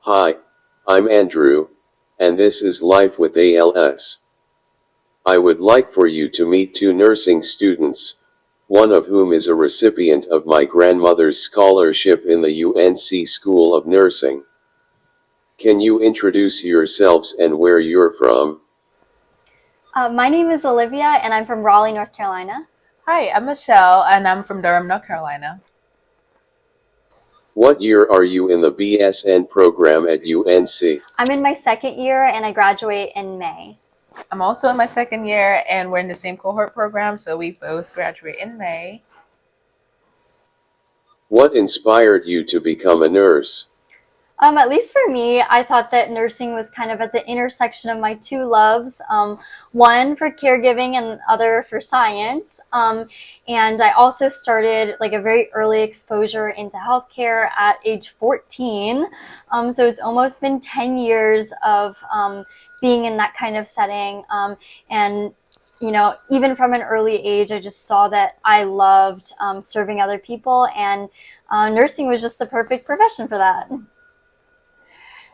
Hi, I'm Andrew, and this is Life with ALS. I would like for you to meet two nursing students, one of whom is a recipient of my grandmother's scholarship in the UNC School of Nursing. Can you introduce yourselves and where you're from? My name is Olivia, and I'm from Raleigh, North Carolina. Hi, I'm Michelle, and I'm from Durham, North Carolina. What year are you in the BSN program at UNC? I'm in my second year, and I graduate in May. I'm also in my second year, and we're in the same cohort program, so we both graduate in May. What inspired you to become a nurse? At least for me, I thought that nursing was kind of at the intersection of my two loves, one for caregiving and other for science. And I also started like a very early exposure into healthcare at age 14. So it's almost been 10 years of being in that kind of setting. And even from an early age, I just saw that I loved serving other people, and nursing was just the perfect profession for that.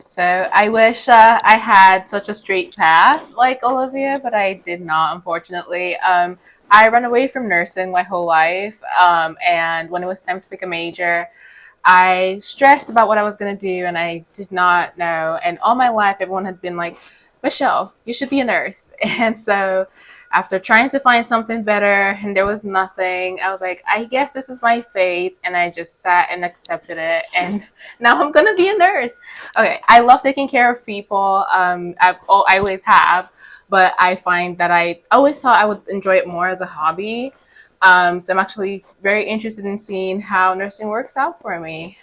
So I wish I had such a straight path like Olivia, but I did not, unfortunately. I ran away from nursing my whole life, and when it was time to pick a major, I stressed about what I was going to do, and I did not know. And all my life, everyone had been like, Michelle, you should be a nurse. And so after trying to find something better and there was nothing, I was like, I guess this is my fate. And I just sat and accepted it. And now I'm going to be a nurse. Okay, I love taking care of people. I always have. But I find that I always thought I would enjoy it more as a hobby. So I'm actually very interested in seeing how nursing works out for me.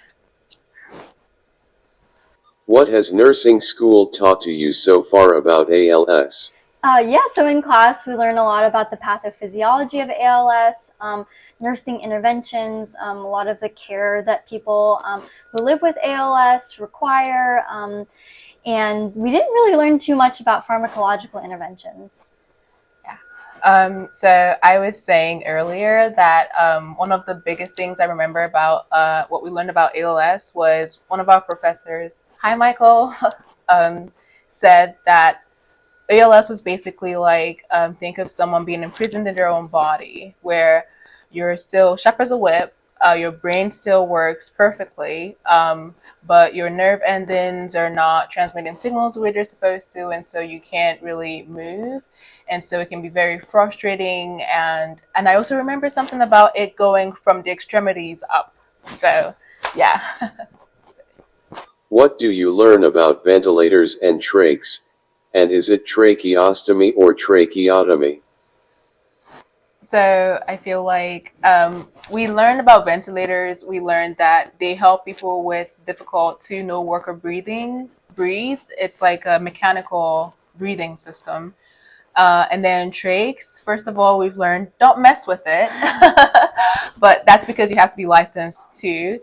What has nursing school taught to you so far about ALS? Yeah, so in class, we learn a lot about the pathophysiology of ALS, nursing interventions, a lot of the care that people who live with ALS require, and we didn't really learn too much about pharmacological interventions. So I was saying earlier that one of the biggest things I remember about what we learned about ALS was one of our professors, hi Michael, said that ALS was basically like think of someone being imprisoned in their own body, where you're still sharp as a whip, your brain still works perfectly, but your nerve endings are not transmitting signals the way they're supposed to, and so you can't really move. And so it can be very frustrating. And I also remember something about it going from the extremities up. So, yeah. What do you learn about ventilators and trachs, and is it tracheostomy or tracheotomy? So I feel like we learned about ventilators. We learned that they help people with difficult to no work or breathe. It's like a mechanical breathing system. And then trachs, first of all, we've learned don't mess with it. But that's because you have to be licensed too.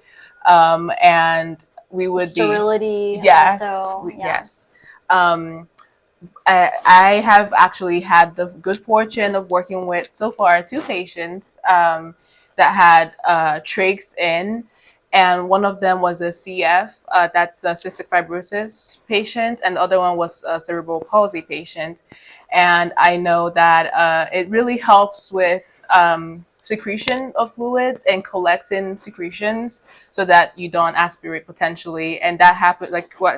And we would Sterility, yes, also, yeah. yes. Um, I have actually had the good fortune of working with so far two patients that had trachs in, and one of them was a CF, that's a cystic fibrosis patient, and the other one was a cerebral palsy patient. And I know that it really helps with secretion of fluids and collecting secretions so that you don't aspirate potentially. And that happens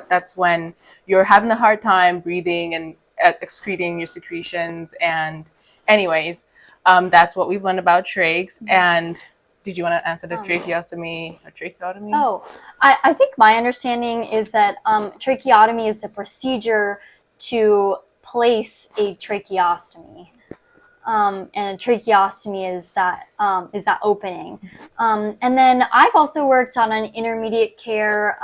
that's when you're having a hard time breathing and excreting your secretions. And anyways, that's what we've learned about trachs. And did you want to answer the tracheostomy or tracheotomy? Oh, I think my understanding is that tracheotomy is the procedure to place a tracheostomy. And a tracheostomy is that opening. And then I've also worked on an intermediate care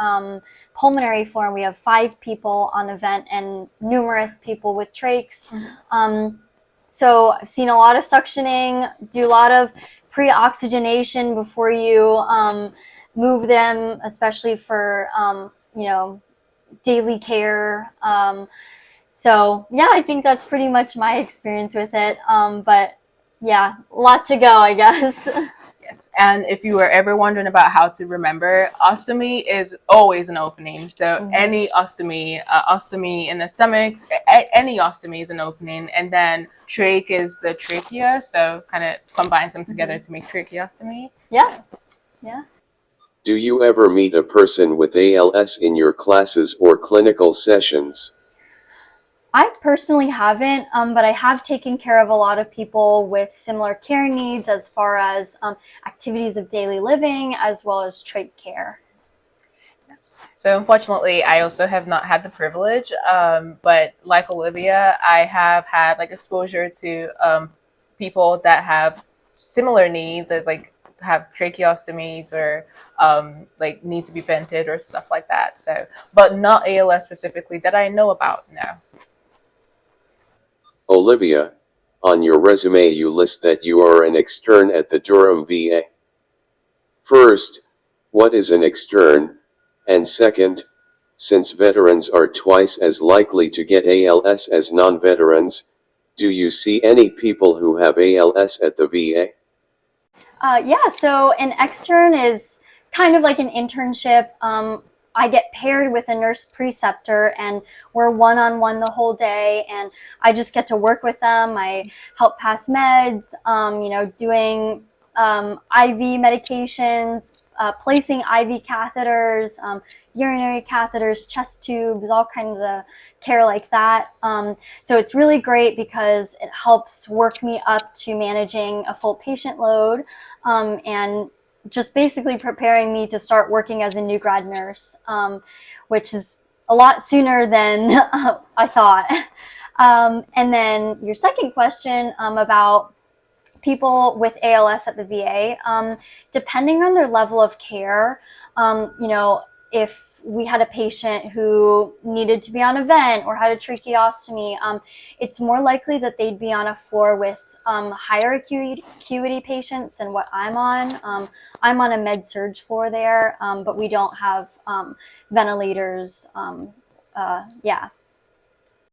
pulmonary floor, and we have 5 people on a vent and numerous people with trachs. So I've seen a lot of suctioning, do a lot of pre-oxygenation before you move them, especially for daily care. So yeah, I think that's pretty much my experience with it. But yeah, a lot to go, I guess. Yes, and if you were ever wondering about how to remember, ostomy is always an opening. So any ostomy in the stomach, any ostomy is an opening, and then trach is the trachea. So kind of combines them together to make tracheostomy. Yeah. Yeah. Do you ever meet a person with ALS in your classes or clinical sessions? I personally haven't, but I have taken care of a lot of people with similar care needs as far as activities of daily living as well as trach care. Yes. So unfortunately, I also have not had the privilege, but like Olivia, I have had like exposure to people that have similar needs as like have tracheostomies or like need to be vented or stuff like that. So, but not ALS specifically that I know about. No. Olivia, on your resume you list that you are an extern at the Durham VA. First, what is an extern? And second, since veterans are twice as likely to get ALS as non-veterans, do you see any people who have ALS at the VA? Yeah, so an extern is kind of like an internship. I get paired with a nurse preceptor and we're one-on-one the whole day, and I just get to work with them. I help pass meds, doing IV medications, placing IV catheters, urinary catheters, chest tubes, all kinds of care like that. So it's really great because it helps work me up to managing a full patient load, and just basically preparing me to start working as a new grad nurse, which is a lot sooner than I thought. And then your second question about people with ALS at the VA, depending on their level of care, if we had a patient who needed to be on a vent or had a tracheostomy, it's more likely that they'd be on a floor with higher acuity patients than what I'm on. I'm on a med-surg floor there, but we don't have ventilators. Yeah.